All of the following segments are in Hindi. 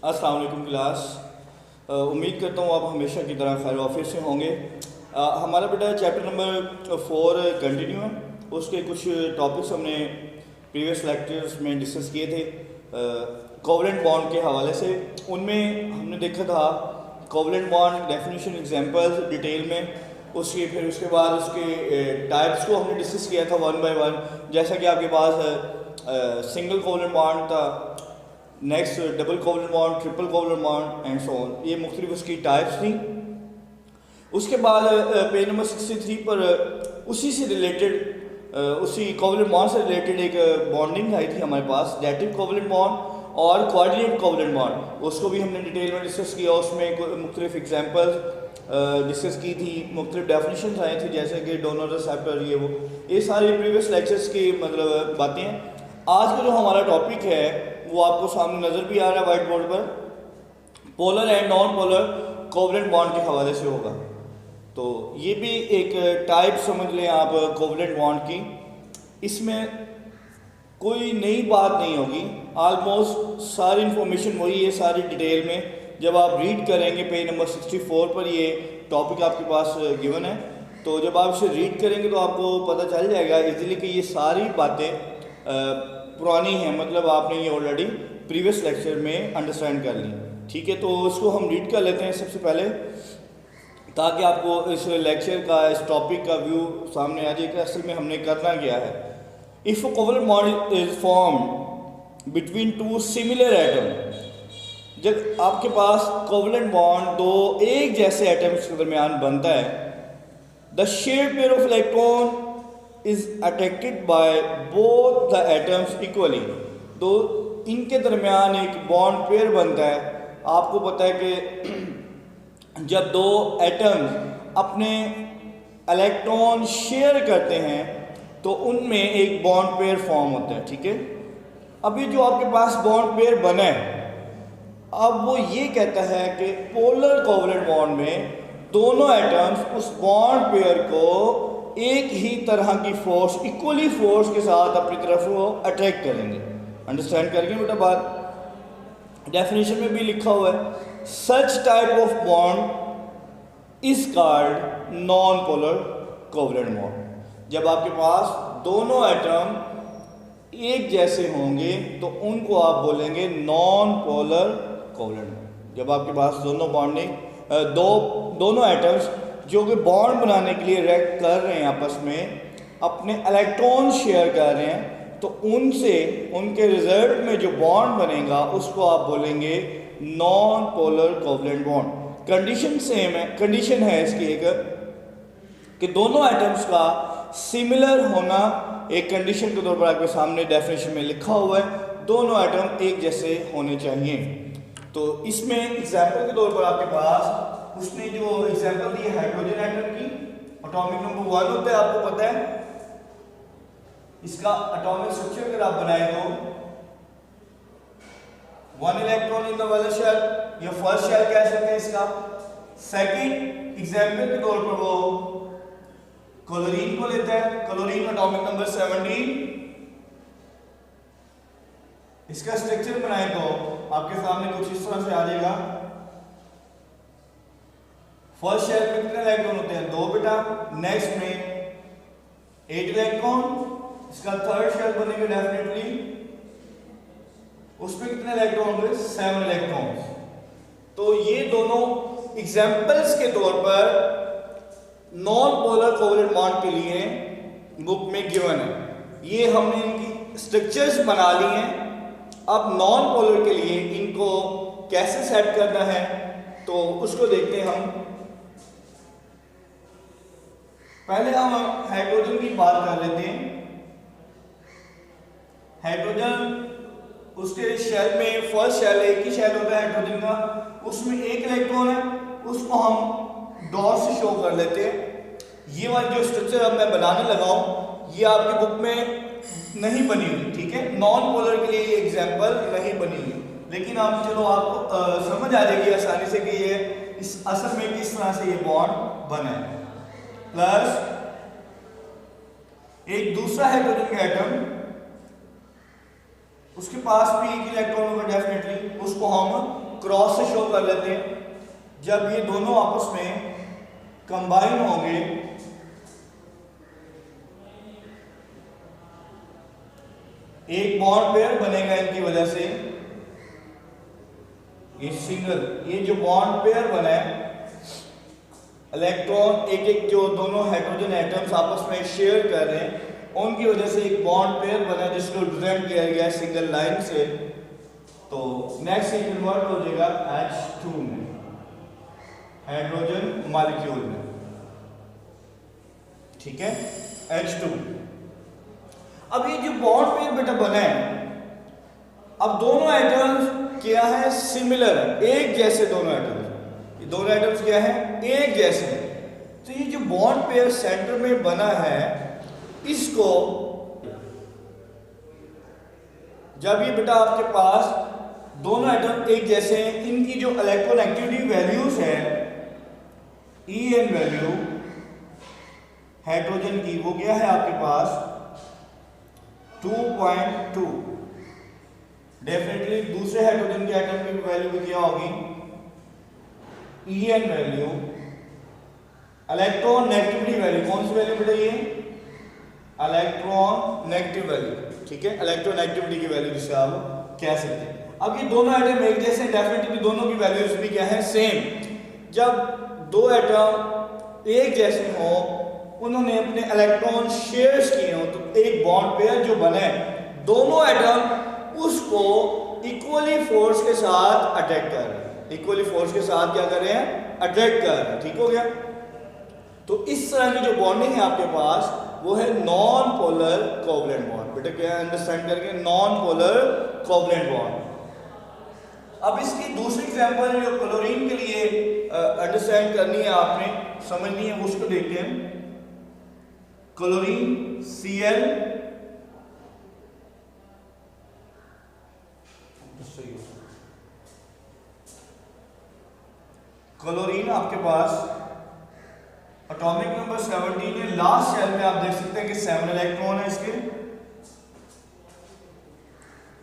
अस्सलाम वालेकुम क्लास। उम्मीद करता हूँ आप हमेशा की तरह खैर ऑफिस से होंगे। हमारा बेटा चैप्टर नंबर 4 कंटिन्यू है। उसके कुछ टॉपिक्स हमने प्रीवियस लेक्चर्स में डिस्कस किए थे कोवलेंट बॉन्ड के हवाले से। उनमें हमने देखा था covalent bond definition examples detail में, उसके बाद उसके टाइप्स को हमने डिस्कस किया था वन बाय वन। जैसा कि आपके पास सिंगल कोवलेंट बॉन्ड था, next double covalent bond, triple covalent bond and so on, ये मुख्तलिफ उसकी टाइप्स थी। उसके बाद पेज नंबर 63 पर उसी से रिलेटेड उसी कोवलेंट बॉन्ड से रिलेटेड एक बॉन्डिंग आई थी हमारे पास, डेटिव कोवलेंट बॉन्ड और कोऑर्डिनेट कोवलेंट बॉन्ड। उसको भी हमने डिटेल में डिस्कस किया। उसमें मुख्तलिफ एग्जांपल्स डिस्कस की थी, मुख्तलिफ डेफिनेशंस आई थी जैसे कि डोनर रिसेप्टर, ये सारे प्रीवियस लेक्चर्स की मतलब बातें हैं। आज का जो हमारा टॉपिक है वो आपको सामने नज़र भी आ रहा है वाइट बोर्ड पर, polar and non polar covalent bond के हवाले से होगा। तो ये भी एक टाइप समझ लें आप कोवलेंट बॉन्ड की। इसमें कोई नई बात नहीं होगी, ऑलमोस्ट सारी इंफॉर्मेशन वही है, सारी डिटेल में जब आप रीड करेंगे पेज नंबर 64 पर ये टॉपिक आपके पास गिवन है। तो जब आप इसे रीड करेंगे तो आपको पता चल जाएगा इजीली कि ये सारी बातें पुरानी हैं, मतलब आपने ये ऑलरेडी प्रीवियस लेक्चर में अंडरस्टैंड कर ली। ठीक है, तो उसको हम रीड कर लेते हैं सबसे पहले, ताकि आपको इस लेक्चर का, इस टॉपिक का व्यू सामने आ जाए कि असल में हमने करना क्या है। If covalent bond is form between two similar atom, जब आपके पास कोवलेंट बॉन्ड दो एक जैसे एटम्स के दरमियान बनता है, the shared pair of electron is attracted by both the atoms equally. तो इनके दरमियान एक बॉन्ड पेयर बनता है। आपको पता है कि जब दो एटम्स अपने इलेक्ट्रॉन शेयर करते हैं तो उनमें एक बॉन्ड पेयर फॉर्म होता है। ठीक है, अभी जो आपके पास बॉन्ड पेयर बना है, अब वो ये कहता है कि पोलर कोवलेंट बॉन्ड में दोनों एटम्स उस बॉन्ड पेयर को एक ही तरह की फोर्स, इक्वली फोर्स के साथ अपनी तरफ वो अट्रैक्ट करेंगे। अंडरस्टैंड करेंगे बेटा बात? डेफिनेशन में भी लिखा हुआ है, such type of bond is called non polar covalent bond. जब आपके पास दोनों एटम एक जैसे होंगे तो उनको आप बोलेंगे नॉन पोलर कोवलेंट बॉन्ड। जब आपके पास दोनों बॉन्डिंग दोनों एटम्स जो कि बॉन्ड बनाने के लिए रिएक्ट कर रहे हैं, आपस में अपने इलेक्ट्रॉन शेयर कर रहे हैं, तो उनसे उनके रिजल्ट में जो बॉन्ड बनेगा उसको आप बोलेंगे non polar covalent bond. Condition same है, कंडीशन है इसकी एक कि दोनों एटम्स का सिमिलर होना एक कंडीशन के तौर पर आपके सामने डेफिनेशन में लिखा हुआ है, दोनों एटम एक जैसे होने चाहिए। तो इसमें एग्जाम्पल के तौर पर आपके पास उसने जो एग्जांपल दी है हाइड्रोजन एटम की, एटॉमिक नंबर 1 होता है, आपको पता है इसका एटॉमिक स्ट्रक्चर अगर आप बनाए तो 1 electron in the valence shell या फर्स्ट शेल कह सकते हैं इसका। सेकंड एग्जांपल के तौर पर वो क्लोरीन को लेता है, क्लोरीन एटॉमिक नंबर 17, इसका स्ट्रक्चर बनाए तो आपके सामने कुछ इस तरह से आ जाएगा। फर्स्ट शेल में कितने इलेक्ट्रॉन होते हैं? 2 बेटा। नेक्स्ट में 8 इलेक्ट्रॉन, इसका थर्ड शेल बनेगा डेफिनेटली, उसमें कितने इलेक्ट्रॉन होंगे? 7 इलेक्ट्रॉन। तो ये दोनों एग्जांपल्स के तौर पर नॉन पोलर कोवलेंट बॉन्ड के लिए बुक में गिवन है। ये हमने इनकी स्ट्रक्चर्स बना ली हैं। अब नॉन पोलर के लिए इनको कैसे सेट करना है तो उसको देखते हैं हम। पहले हम हाइड्रोजन की बात कर लेते हैं। हाइड्रोजन उसके शेल में फर्स्ट शेल, एक ही शेल होता है हाइड्रोजन का, उसमें एक इलेक्ट्रॉन है, उसको हम डॉट से शो कर लेते हैं। ये वाली जो स्ट्रक्चर अब मैं बनाने लगा हूं ये आपकी बुक में नहीं बनी हुई। ठीक है, नॉन पोलर के लिए ये एग्जाम्पल नहीं बनी हुई, लेकिन आप चलो आपको समझ आ जाएगी आसानी से कि ये इस असल में किस तरह से ये बॉन्ड बना है। प्लस एक दूसरा हाइड्रोजन का एटम, उसके पास भी एक इलेक्ट्रॉन होगा डेफिनेटली, उसको हम क्रॉस से शो कर लेते हैं। जब ये दोनों आपस में कंबाइन होंगे एक बॉन्ड पेयर बनेगा इनकी वजह से। ये सिंगल, ये जो बॉन्ड पेयर बना है, इलेक्ट्रॉन एक एक जो दोनों हाइड्रोजन एटम्स आपस में शेयर कर रहे हैं, उनकी वजह से एक बॉन्ड पेयर बना जिसको रिप्रेजेंट किया गया है सिंगल लाइन से। तो नेक्स्ट ये कन्वर्ट हो जाएगा H2 में, हाइड्रोजन मॉलिक्यूल में, ठीक है, H2। अब ये जो बॉन्ड पेयर बेटा बना है, अब दोनों एटम्स क्या है, सिमिलर है, एक जैसे दोनों एटम्स। ये दोनों एटम्स क्या है, एक जैसे हैं। तो ये जो बॉन्ड पेयर सेंटर में बना है, इसको जब ये बेटा आपके पास दोनों एटम एक जैसे हैं, इनकी जो इलेक्ट्रोनेगेटिविटी वैल्यूज है, En वैल्यू हाइड्रोजन की, वो क्या है आपके पास 2.2। डेफिनेटली दूसरे हाइड्रोजन के एटम की वैल्यू भी क्या होगी, En value, electron negativity value, कौन सी वैल्यू बेटा, ये इलेक्ट्रॉन नेगेटिव वैल्यू, ठीक है, इलेक्ट्रॉन नेगेटिविटी की वैल्यू जिसे आप कह सकते हैं। अब ये दोनों एटम एक जैसे, डेफिनेटली दोनों की वैल्यूज भी क्या है, सेम। जब दो एटम एक जैसे हों, उन्होंने अपने इलेक्ट्रॉन शेयर्स किए हों, तो एक बॉन्ड पेयर जो बने, दोनों एटम उसको इक्वली फोर्स के साथ अटैक कर रहे हैं, इक्वली फोर्स के साथ क्या कर रहे हैं, अटैक कर रहे हैं, ठीक हो गया। तो इस तरह की जो बॉन्डिंग है आपके पास, वो है नॉन पोलर कोवलेंट बॉन्ड। बेटा क्या अंडरस्टैंड करके, नॉन पोलर कोवलेंट बॉन्ड। अब इसकी दूसरी एग्जांपल जो क्लोरीन के लिए अंडरस्टैंड करनी है, आपने समझनी है, उसको देखते हैं। क्लोरीन Cl, क्लोरीन आपके पास एटॉमिक नंबर 17 है, लास्ट शेल में आप देख सकते हैं कि 7 इलेक्ट्रॉन है इसके।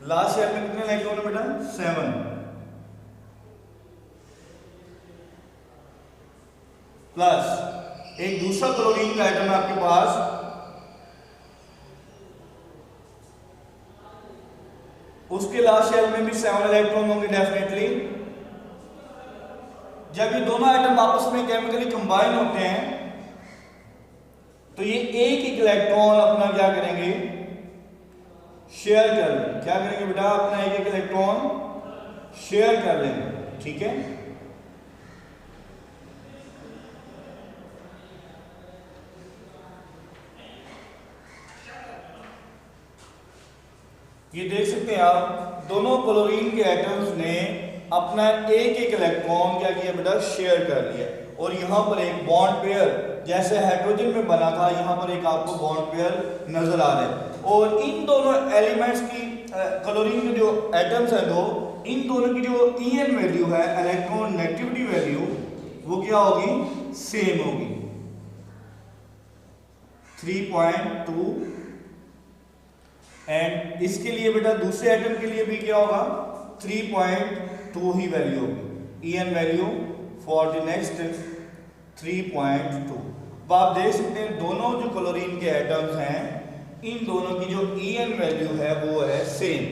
लास्ट शेल में कितने इलेक्ट्रॉन है बेटा, 7 प्लस एक दूसरा क्लोरीन का एटम है आपके पास, उसके लास्ट शेल में भी 7 इलेक्ट्रॉन होंगे डेफिनेटली। जब ये दोनों एटम आपस में केमिकली कंबाइन होते हैं, तो ये एक एक इलेक्ट्रॉन अपना क्या करेंगे, शेयर कर लेंगे। क्या करेंगे बेटा, अपना एक एक इलेक्ट्रॉन शेयर कर लेंगे, ठीक है। ये देख सकते हैं आप, दोनों क्लोरीन के एटम्स ने अपना एक एक इलेक्ट्रॉन क्या किया बेटा, शेयर कर लिया। और यहाँ पर एक बॉन्ड पेयर जैसे हाइड्रोजन में बना था, यहाँ पर एक आपको बॉन्ड पेयर नजर आ रहा है। और इन दोनों एलिमेंट्स की, क्लोरीन के जो एटम्स हैं दो, इन दोनों की जो En वैल्यू है, इलेक्ट्रॉन नेगेटिविटी वैल्यू, वो क्या होगी, सेम होगी, 3.2। एंड इसके लिए बेटा दूसरे एटम के लिए भी क्या होगा, 3.2 ही वैल्यू होगी, En value for the next 3.2। अब आप देख सकते हैं दोनों जो क्लोरीन के एटम्स हैं, इन दोनों की जो En वैल्यू है वो है सेम,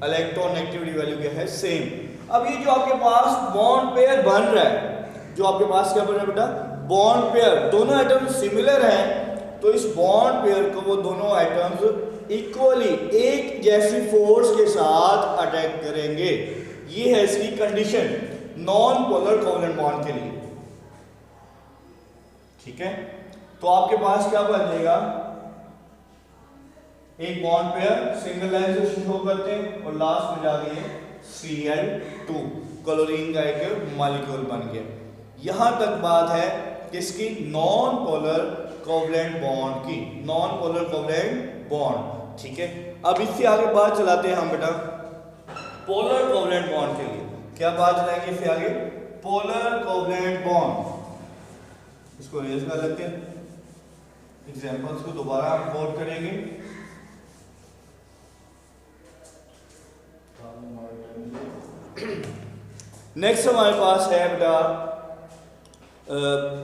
इलेक्ट्रॉन नेगेटिविटी वैल्यू क्या है, सेम। अब ये जो आपके पास बॉन्ड पेयर बन रहा है, जो आपके पास क्या बन रहा है बेटा, बॉन्ड पेयर, दोनों एटम सिमिलर हैं, तो इस बॉन्ड पेयर को वो दोनों एटम्स इक्वली एक जैसी फोर्स के साथ अटैक करेंगे। ये है इसकी condition non polar covalent bond के लिए, ठीक है। तो आपके पास क्या बन जाएगा, एक बॉन्ड पेयर सिंगल लाइन से शुरू करते हैं और लास्ट में जाके Cl2, क्लोरीन का एक मॉलिक्यूल बन गया। यहां तक बात है किसकी, नॉन पोलर कोवलेंट बॉन्ड की, नॉन पोलर कोवलेंट बॉन्ड, ठीक है। अब इससे आगे बात चलाते हैं हम बेटा पोलर कोवलेंट बॉन्ड के लिए। क्या बात चलाएंगे इससे आगे, पोलर कोवलेंट बॉन्ड। इसको रेज कर लेते हैं, एग्जांपल्स को दोबारा हम कोट करेंगे। नेक्स्ट हमारे पास है बेटा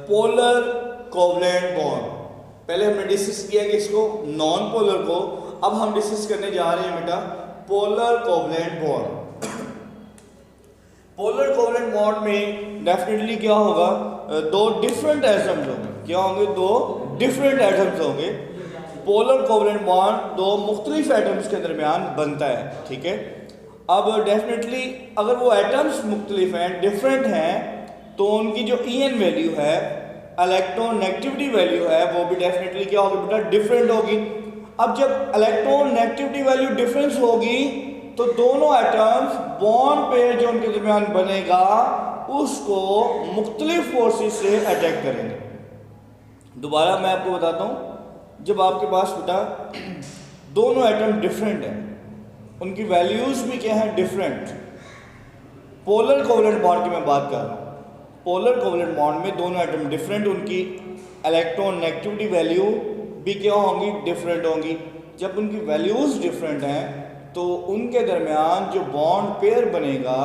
पोलर कोवलेंट बॉन्ड। पहले हमने डिस्कस किया कि इसको नॉन पोलर को, अब हम डिस्कस करने जा रहे हैं बेटा polar covalent bond. Polar covalent bond में डेफिनेटली क्या होगा, दो डिफरेंट एटम्स होंगे। क्या होंगे? दो डिफरेंट एटम्स होंगे। पोलर कोवलेंट बॉन्ड दो मुख्तलिफ एटम्स के दरमियान बनता है, ठीक है। अब डेफिनेटली अगर वो एटम्स मुख्तलिफ हैं, डिफरेंट हैं, तो उनकी जो ईएन वैल्यू है, इलेक्ट्रोनेगेटिविटी वैल्यू है, वो भी डेफिनेटली क्या होगी बेटा? डिफरेंट होगी। अब जब इलेक्ट्रोनेगेटिविटी वैल्यू डिफरेंस होगी तो दोनों एटम्स बॉन्ड पेयर जो उनके दरमियान बनेगा उसको मुख्तलिफ फोर्सेस से अटैक करेंगे। दोबारा मैं आपको बताता हूँ, जब आपके पास बेटा दोनों एटम डिफरेंट हैं, उनकी वैल्यूज भी क्या है? डिफरेंट। पोलर कोवलेंट बॉन्ड की मैं बात कर रहा हूँ। पोलर कोवलेंट बॉन्ड में दोनों एटम डिफरेंट, उनकी इलेक्ट्रोनेगेटिविटी वैल्यू भी क्या होंगी? डिफरेंट होंगी। जब उनकी वैल्यूज डिफरेंट हैं तो उनके दरमियान जो बॉन्ड पेयर बनेगा,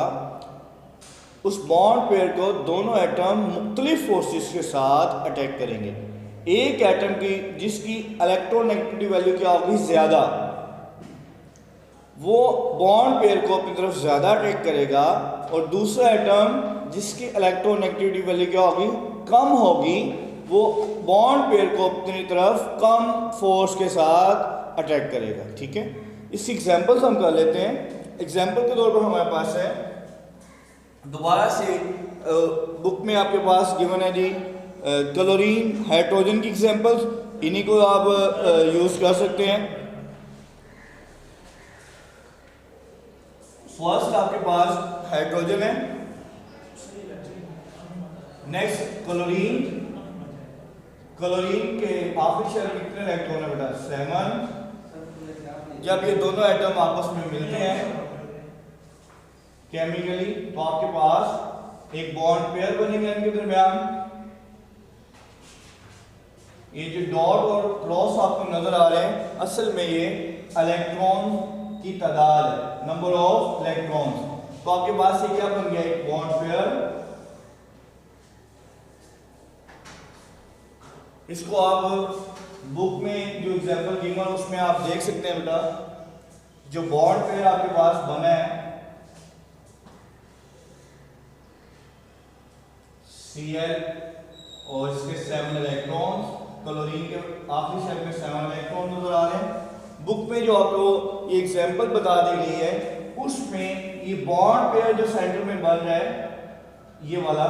उस बॉन्ड पेयर को दोनों एटम मुख्तलिफ फोर्सेस के साथ अटैक करेंगे। एक एटम की जिसकी इलेक्ट्रोनेगेटिविटी वैल्यू क्या होगी? ज़्यादा, वो बॉन्ड पेयर को अपनी तरफ ज़्यादा अटैक करेगा, और दूसरा एटम जिसकी इलेक्ट्रोनेगेटिविटी वैल्यू क्या होगी? कम होगी, वो बॉन्ड पेयर को अपनी तरफ कम फोर्स के साथ अटैक करेगा, ठीक है। इसकी एग्जांपल्स हम कर लेते हैं। एग्जांपल के तौर पर हमारे पास है, दोबारा से बुक में आपके पास गिवन है जी क्लोरीन हाइड्रोजन की एग्जांपल्स, इन्हीं को आप यूज़ कर सकते हैं। फर्स्ट आपके पास हाइड्रोजन है, नेक्स्ट क्लोरीन। क्लोरीन के आखिरी शेल में कितने इलेक्ट्रॉन है बेटा? 7। जब ये दोनों एटम आपस में मिलते हैं केमिकली तो आपके पास एक बॉन्ड पेयर बनेगा इनके दरमियान। ये जो डॉट और क्रॉस आपको नजर आ रहे हैं, असल में ये इलेक्ट्रॉन की तादाद है, नंबर ऑफ इलेक्ट्रॉन्स। तो आपके पास ये क्या बन गया? एक बॉन्ड पेयर। इसको आप बुक में जो एग्जांपल गिवन है उसमें आप देख सकते हैं बेटा, जो बॉन्ड पेयर आपके पास बना है Cl और इसके 7 इलेक्ट्रॉन्स, क्लोरीन के आखिरी शेल में 7 इलेक्ट्रॉन नजर आ रहे हैं। बुक में जो आपको ये एग्जांपल बता दी गई है उसमें ये बॉन्ड पेयर जो सेंटर में बन रहा है, ये वाला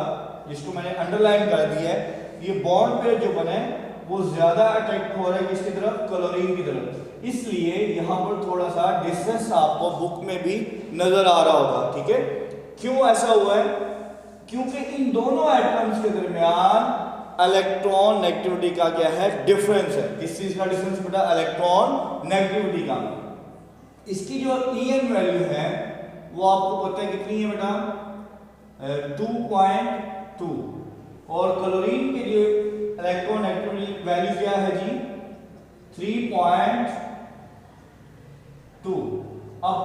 जिसको मैंने अंडरलाइन कर दिया है, ये बॉन्ड पेयर जो बने वो ज्यादा अट्रैक्ट हो रहा है किसकी तरफ? क्लोरीन की तरफ। इसलिए यहाँ पर थोड़ा सा डिस्टेंस आपको बुक में भी नजर आ रहा होगा, ठीक है। क्यों ऐसा हुआ है? क्योंकि इन दोनों एटम्स के दरमियान इलेक्ट्रॉन नेगेटिविटी का क्या है? डिफरेंस है। किस चीज का डिफरेंस बेटा? इलेक्ट्रॉन नेगेटिविटी का। इसकी जो ईएन वैल्यू है वो आपको पता है कितनी है बेटा? 2.2। और क्लोरीन की जो इलेक्ट्रोनेगेटिविटी वैल्यू क्या है जी? 3.2। अब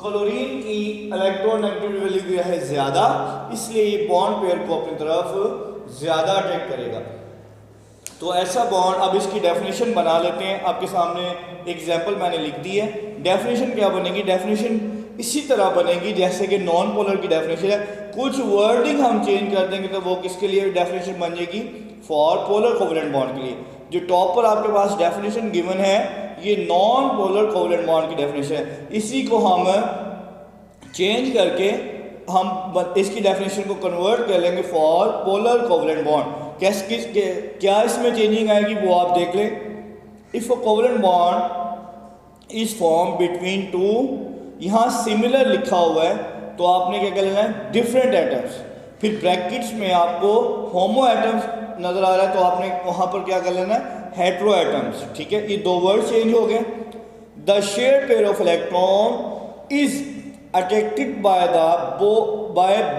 क्लोरीन की इलेक्ट्रोनेगेटिविटी वैल्यू क्या है? ज्यादा, इसलिए ये बॉन्ड पेयर को अपनी तरफ ज्यादा अटैक करेगा। तो ऐसा बॉन्ड, अब इसकी डेफिनेशन बना लेते हैं। आपके सामने एग्जांपल मैंने लिख दी है। डेफिनेशन क्या बनेगी? डेफिनेशन इसी तरह बनेगी जैसे कि नॉन पोलर की डेफिनेशन है। कुछ वर्डिंग हम चेंज कर देंगे तो वो किसके लिए डेफिनेशन बन जाएगी? फॉर पोलर कोवलेंट बॉन्ड के लिए। जो टॉप पर आपके पास डेफिनेशन गिवन है ये नॉन पोलर कोवलेंट बॉन्ड की डेफिनेशन है। इसी को हम चेंज करके हम इसकी डेफिनेशन को कन्वर्ट कर लेंगे फॉर पोलर कोवलेंट बॉन्ड। क्या इसमें चेंजिंग आएगी वो आप देख लें। If a covalent bond is form between two, यहाँ सिमिलर लिखा हुआ है तो आपने क्या कर लेना है? Different atoms. फिर ब्रैकेट्स में आपको होमो एटम्स नजर आ रहा है तो आपने वहां पर क्या कर लेना है? हेट्रो एटम्स, ठीक है। ये दो वर्ड चेंज हो गए। The share pair of electron is attracted by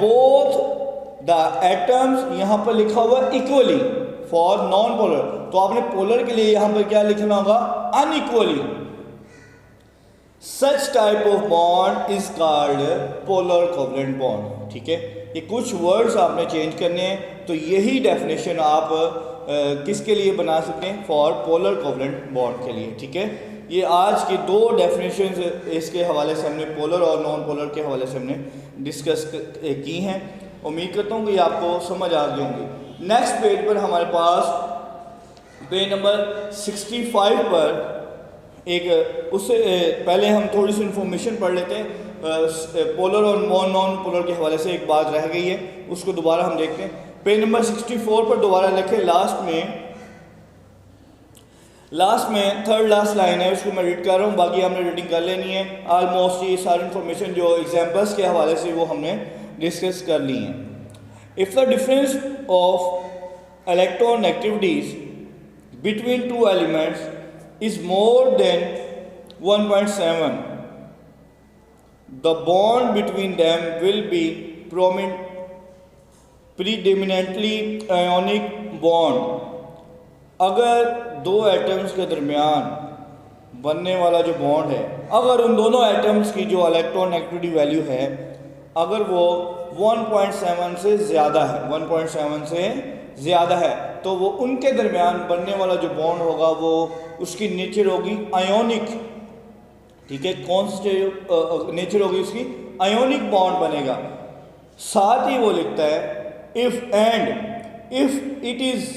both the atoms, यहां पर लिखा हुआ इक्वली फॉर नॉन पोलर। तो आपने पोलर के लिए यहां पर क्या लिखना होगा? Unequally. Such type of bond is called polar covalent bond. ठीक है, ये कुछ वर्ड्स आपने चेंज करने हैं, तो यही डेफिनेशन आप किसके लिए बना सकते हैं, फॉर पोलर कोवलेंट बॉन्ड के लिए। ठीक है, ये आज की दो डेफिनेशंस इसके हवाले से हमने पोलर और नॉन पोलर के हवाले से हमने डिस्कस की हैं। उम्मीद करता हूँ कि आपको समझ आ गई होंगी। नेक्स्ट पेज पर हमारे पास पेज नंबर 65 पर एक उससे पहले हम थोड़ी सी इन्फॉर्मेशन पढ़ लेते हैं। पोलर और नॉन पोलर के हवाले से एक बात रह गई है, उसको दोबारा हम देखते हैं। पेज नंबर 64 पर दोबारा लिखे, लास्ट में थर्ड लास्ट लाइन है, उसको मैं रीड कर रहा हूँ, बाकी हमने रीडिंग कर लेनी है। ऑलमोस्ट ये सारी इन्फॉर्मेशन जो एग्जाम्पल्स के हवाले से वो हमने डिस्कस कर ली हैं। If the difference of electron activities between two elements is more than 1.7, the bond between them will be predominantly ionic bond। अगर दो एटम्स के दरमियान बनने वाला जो बॉन्ड है, अगर उन दोनों एटम्स की जो इलेक्ट्रॉन नेगेटिविटी वैल्यू है अगर वो 1.7 से ज़्यादा है, 1.7 से ज़्यादा है, तो वो उनके दरमियान बनने वाला जो बॉन्ड होगा वो उसकी नेचर होगी आयोनिक। ठीक है, कौन सी नेचर होगी उसकी, आयोनिक बॉन्ड बनेगा। साथ ही वो लिखता है if it is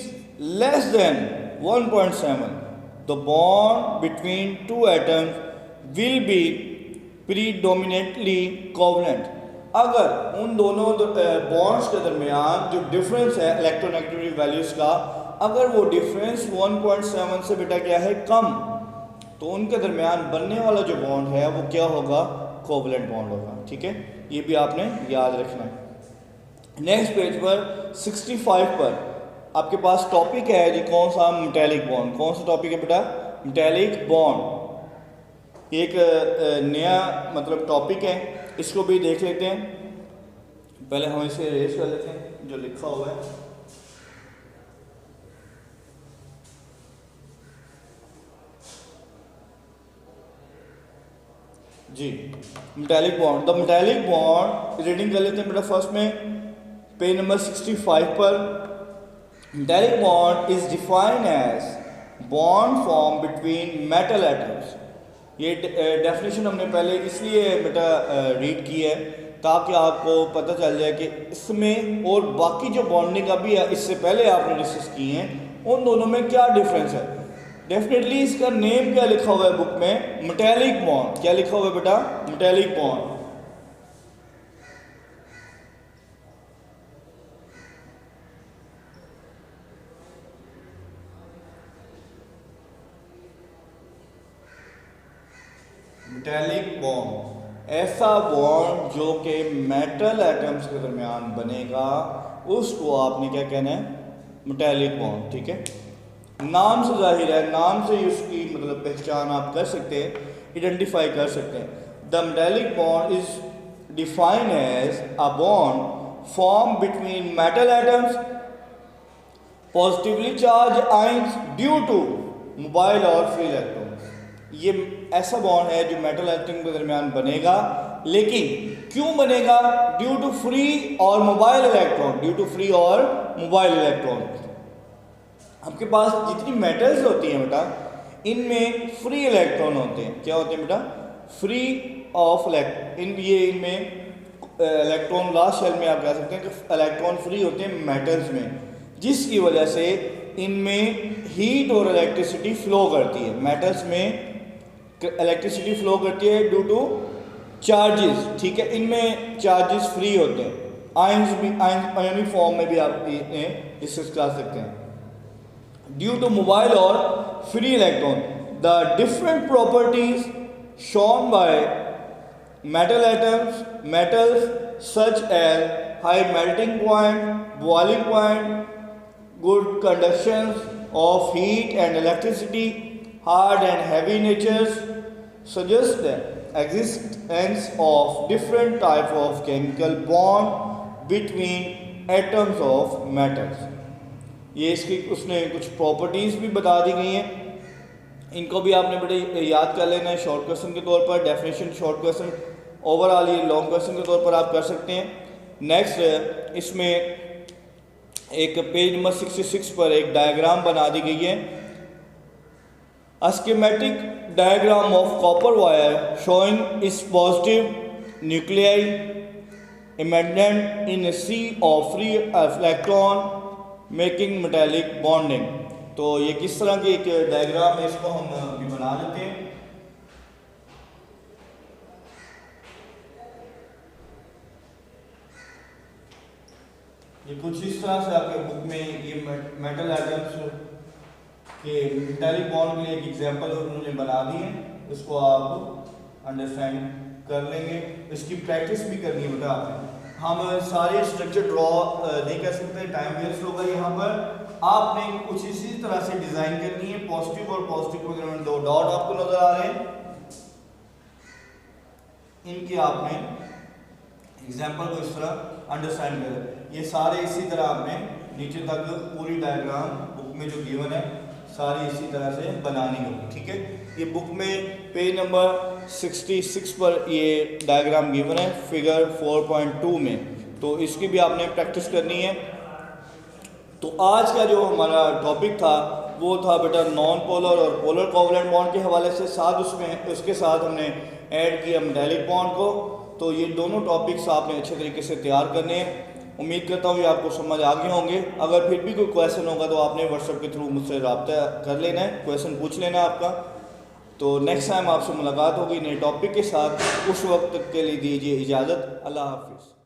less than 1.7 the bond between two atoms will be predominantly covalent. अगर उन दोनों बॉन्ड्स के दरमियान जो डिफरेंस है इलेक्ट्रोनेगेटिविटी वैल्यूज़ का, अगर वो डिफरेंस 1.7 से बेटा क्या है, कम, तो उनके दरमियान बनने वाला जो बॉन्ड है वो क्या होगा, कोवलेंट बॉन्ड होगा। ठीक है, ये भी आपने याद रखना है। नेक्स्ट पेज पर 65 पर आपके पास टॉपिक है जी, कौन सा, मेटेलिक बॉन्ड। कौन सा टॉपिक है बेटा, मेटेलिक बॉन्ड। एक नया मतलब टॉपिक है, इसको भी देख लेते हैं। पहले हम इसे रेज कर लेते हैं जो लिखा हुआ है। जी, metallic bond, the metallic bond reading कर लेते हैं बेटा। फर्स्ट में पेज नंबर 65 पर, metallic bond is defined as bond form between metal atoms. ये डेफिनेशन हमने पहले इसलिए बेटा रीड की है ताकि आपको पता चल जाए कि इसमें और बाकी जो बॉन्डिंग अभी इससे पहले आपने डिस्कस की हैं उन दोनों में क्या डिफरेंस है। डेफिनेटली इसका नेम क्या लिखा हुआ है बुक में, मेटेलिक बॉन्ड। क्या लिखा हुआ है बेटा, मेटेलिक बॉन्ड। मेटेलिक बॉन्ड ऐसा बॉन्ड जो कि मेटल एटम्स के दरमियान बनेगा, उसको आपने क्या कहना है, मेटेलिक बॉन्ड। ठीक है, नाम से जाहिर है, नाम से उसकी मतलब पहचान आप कर सकते हैं, आइडेंटिफाई कर सकते हैं। The metallic bond is defined as a bond form between metal atoms positively charge ions due to mobile और फ्री इलेक्ट्रॉन। ये ऐसा बॉन्ड है जो मेटल एटम के दरमियान बनेगा, लेकिन क्यों बनेगा, ड्यू टू फ्री और mobile electron, due to free और मोबाइल इलेक्ट्रॉन। आपके पास जितनी मेटल्स होती हैं बेटा, इनमें फ्री इलेक्ट्रॉन होते हैं। क्या होते हैं बेटा, फ्री ऑफ इलेक्ट्रॉन। इनमें इलेक्ट्रॉन लास्ट शेल में आप कह सकते हैं कि इलेक्ट्रॉन फ्री होते हैं मेटल्स में, जिसकी वजह से इनमें हीट और इलेक्ट्रिसिटी फ्लो करती है। मेटल्स में इलेक्ट्रिसिटी फ्लो करती है ड्यू टू चार्जेस। ठीक है, इनमें चार्जेस फ्री होते हैं। आयंस भी आयोनिक फॉर्म में भी आप इन्हें डिस्कस कर सकते हैं। ड्यू टू मोबाइल और free electron, the different properties shown by metal atoms, metals such as high melting point, boiling point, good conductions of heat and electricity, hard and heavy natures, suggest the existence of different type of chemical bond between atoms of metals। ये इसकी उसने कुछ प्रॉपर्टीज़ भी बता दी गई हैं इनको भी आपने बड़े याद कर लेना है शॉर्ट क्वेश्चन के तौर पर, डेफिनेशन शॉर्ट क्वेश्चन, ओवरऑल ये लॉन्ग क्वेश्चन के तौर पर आप कर सकते हैं। नेक्स्ट इसमें एक पेज नंबर 66 पर एक डायग्राम बना दी गई है, A schematic diagram of copper wire showing its positive nuclei embedded in a sea of free electron making metallic bonding। तो ये किस तरह की एक डायग्राम है, इसको हम अभी बना लेते हैं। ये कुछ इस तरह से आपके बुक में ये मेटल एटम्स कि मेटालिक बॉन्ड के लिए एक एग्जांपल उन्होंने बना दी है, इसको आप अंडरस्टैंड कर लेंगे। इसकी प्रैक्टिस भी करनी है बेटा आपने। हम सारे स्ट्रक्चर ड्रॉ नहीं कर सकते, टाइम वेस्ट होगा यहाँ पर। आपने कुछ इसी तरह से डिज़ाइन करनी है। पॉजिटिव और पॉजिटिव को दो डॉट आपको नजर आ रहे हैं, इनके आपने एग्जाम्पल को इस तरह अंडरस्टैंड कर, ये सारे इसी तरह आपने नीचे तक पूरी डायग्राम बुक में जो गिवन है सारी इसी तरह से बनानी होगी, ठीक है। ये बुक में पेज नंबर 66 पर ये डायग्राम गिवन है फिगर 4.2 में, तो इसकी भी आपने प्रैक्टिस करनी है। तो आज का जो हमारा टॉपिक था वो था बेटा नॉन पोलर और पोलर कोवलेंट बॉन्ड के हवाले से, साथ उसमें उसके साथ हमने ऐड किया मेटालिक बॉन्ड को। तो ये दोनों टॉपिक्स आपने अच्छे तरीके से तैयार करने हैं। उम्मीद करता हूँ ये आपको समझ आ गए होंगे। अगर फिर भी कोई क्वेश्चन होगा तो आपने व्हाट्सएप के थ्रू मुझसे रब्ता कर लेना है, क्वेश्चन पूछ लेना है आपका। तो नेक्स्ट टाइम आपसे मुलाकात होगी नए टॉपिक के साथ। उस वक्त तक के लिए दीजिए इजाज़त। अल्लाह हाफिज़।